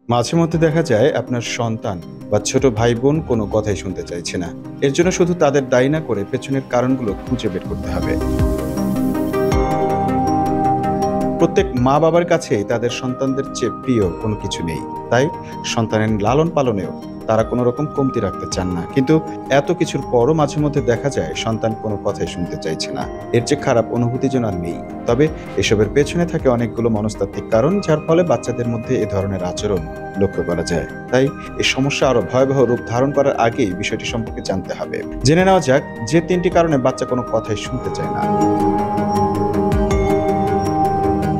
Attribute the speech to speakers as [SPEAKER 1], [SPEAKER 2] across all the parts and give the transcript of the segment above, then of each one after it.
[SPEAKER 1] মাঝে মধ্যে দেখা যায় আপনার সন্তান বা ছোট ভাই বোন কোনো কথাই শুনতে চাইছে না। এর জন্য শুধু তাদের দায়ী না করে পেছনের কারণগুলো খুঁজে বের করতে হবে। প্রত্যেক মা বাবার কাছেই তাদের সন্তানদের চেয়ে প্রিয় কোনো কিছু নেই। তাই সন্তানের লালন পালনেও তারা কোনো রকম কমতি রাখতে চান না, কিন্তু এত কিছুর পরও মাঝে মধ্যে দেখা যায় সন্তান কোনো কথাই শুনতে চাইছে না। এর যে খারাপ অনুভূতি যেন আর নেই। তবে এসবের পেছনে থাকে অনেকগুলো মনস্তাত্ত্বিক কারণ, যার ফলে বাচ্চাদের মধ্যে এ ধরনের আচরণ লক্ষ্য করা যায়। তাই এই সমস্যা আরো ভয়াবহ রূপ ধারণ করার আগেই বিষয়টি সম্পর্কে জানতে হবে। জেনে নেওয়া যাক যে তিনটি কারণে বাচ্চা কোনো কথাই শুনতে চায় না।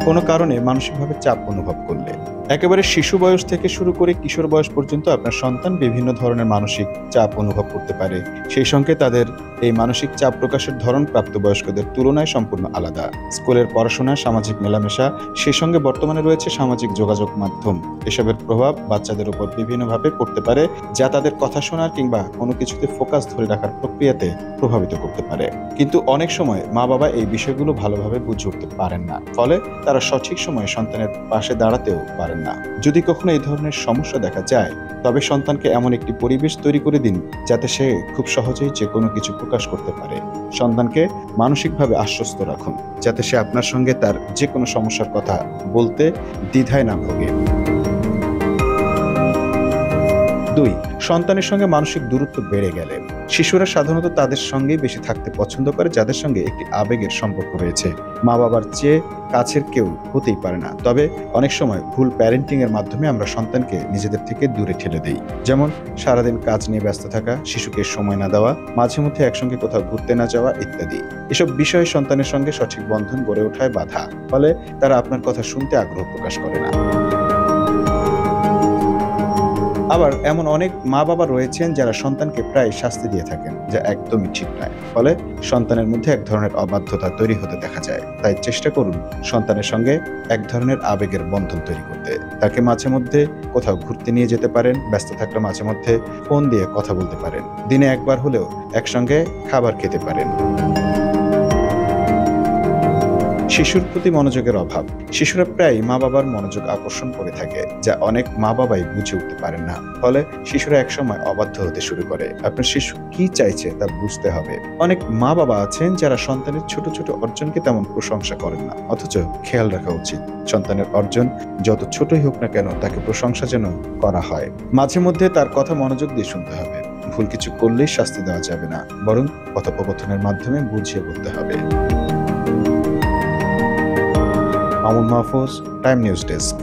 [SPEAKER 1] কোনো কারণে মানসিকভাবে চাপ অনুভব করলে, একেবারে শিশু বয়স থেকে শুরু করে কিশোর বয়স পর্যন্ত আপনার সন্তান বিভিন্ন ধরনের মানসিক চাপ অনুভব করতে পারে। সেই সঙ্গে তাদের এই মানসিক চাপ প্রকাশের ধরন প্রাপ্তবয়স্কদের তুলনায় সম্পূর্ণ আলাদা। স্কুলের পড়াশোনা, সামাজিক মেলামেশা, সেই সঙ্গে বর্তমানে রয়েছে সামাজিক যোগাযোগ মাধ্যম। এসবের প্রভাব বাচ্চাদের উপর বিভিন্নভাবে পড়তে পারে, যা তাদের কথা শোনার কিংবা কোনো কিছুতে ফোকাস ধরে রাখার প্রক্রিয়াতে প্রভাবিত করতে পারে। কিন্তু অনেক সময় মা বাবা এই বিষয়গুলো ভালোভাবে বুঝে উঠতে পারেন না, ফলে তারা সঠিক সময়ে সন্তানের পাশে দাঁড়াতেও পারেন না। যদি কখনো এই ধরনের সমস্যা দেখা যায়, তবে সন্তানকে এমন একটি পরিবেশ তৈরি করে দিন যাতে সে খুব সহজেই যে কোনো কিছু প্রকাশ করতে পারে। সন্তানকে মানসিকভাবে আশ্বস্ত রাখুন, যাতে সে আপনার সঙ্গে তার যে কোনো সমস্যার কথা বলতে দ্বিধায় না ভোগে। ২. সন্তানের সঙ্গে মানসিক দূরত্ব বেড়ে গেলে। শিশুরা সাধারণত তাদের সঙ্গেই বেশি থাকতে পছন্দ করে, যাদের সঙ্গে একটি আবেগের সম্পর্ক রয়েছে। মা বাবার চেয়ে কাছের কেউ হতেই পারে না। তবে অনেক সময় ভুল প্যারেন্টিং এর মাধ্যমে আমরা সন্তানকে নিজেদের থেকে দূরে ঠেলে দেই। যেমন সারাদিন কাজ নিয়ে ব্যস্ত থাকা, শিশুকে সময় না দেওয়া, মাঝে মধ্যে একসঙ্গে কোথাও ঘুরতে না যাওয়া ইত্যাদি। এসব বিষয়ে সন্তানের সঙ্গে সঠিক বন্ধন গড়ে ওঠায় বাধা। ফলে তারা আপনার কথা শুনতে আগ্রহ প্রকাশ করে না। আবার এমন অনেক মা বাবা রয়েছেন যারা সন্তানকে প্রায় শাস্তি দিয়ে থাকেন, যা একদমই ঠিক নয়। ফলে সন্তানের মধ্যে এক ধরনের অবাধ্যতা তৈরি হতে দেখা যায়। তাই চেষ্টা করুন সন্তানের সঙ্গে এক ধরনের আবেগের বন্ধন তৈরি করতে। তাকে মাঝে মধ্যে কোথাও ঘুরতে নিয়ে যেতে পারেন, ব্যস্ত থাকলে মাঝে মধ্যে ফোন দিয়ে কথা বলতে পারেন, দিনে একবার হলেও একসঙ্গে খাবার খেতে পারেন। শিশুর প্রতি মনোযোগের অভাব। শিশুরা প্রায়ই মা বাবার মনোযোগ আকর্ষণ করে থাকে, যা অনেক মা বাবাই বুঝে উঠতে পারেন না। ফলে শিশুরা একসময় অবাধ্য হতে শুরু করে। আপনার শিশু কি চাইছে তা বুঝতে হবে। অনেক মা বাবা আছেন যারা সন্তানের ছোট ছোট অর্জনকে তেমন প্রশংসা করেন না, অথচ খেয়াল রাখা উচিত সন্তানের অর্জন যত ছোটই হোক না কেন তাকে প্রশংসা যেন করা হয়। মাঝে মধ্যে তার কথা মনোযোগ দিয়ে শুনতে হবে। ভুল কিছু করলেই শাস্তি দেওয়া যাবে না, বরং কথোপকথনের মাধ্যমে বুঝিয়ে বলতে হবে। Mamun Mahfuz, time news desk.